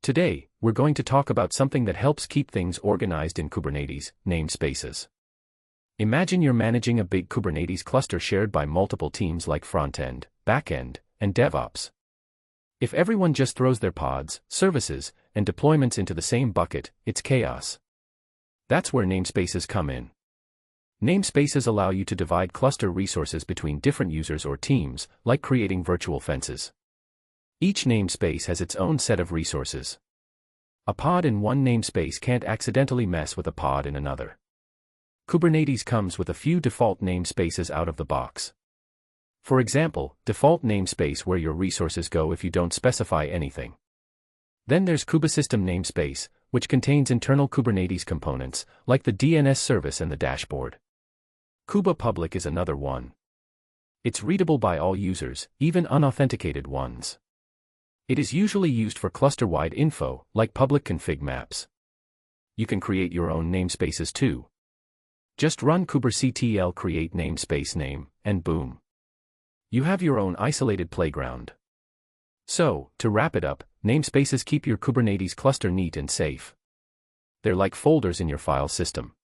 Today, we're going to talk about something that helps keep things organized in Kubernetes, namespaces. Imagine you're managing a big Kubernetes cluster shared by multiple teams like frontend, backend, and DevOps. If everyone just throws their pods, services, and deployments into the same bucket, it's chaos. That's where namespaces come in. Namespaces allow you to divide cluster resources between different users or teams, like creating virtual fences. Each namespace has its own set of resources. A pod in one namespace can't accidentally mess with a pod in another. Kubernetes comes with a few default namespaces out of the box. For example, default namespace where your resources go if you don't specify anything. Then there's kube-system namespace, which contains internal Kubernetes components, like the DNS service and the dashboard. Kube-public is another one. It's readable by all users, even unauthenticated ones. It is usually used for cluster-wide info, like public config maps. You can create your own namespaces too. Just run kubectl create namespace name, and boom. You have your own isolated playground. So, to wrap it up, namespaces keep your Kubernetes cluster neat and safe. They're like folders in your file system.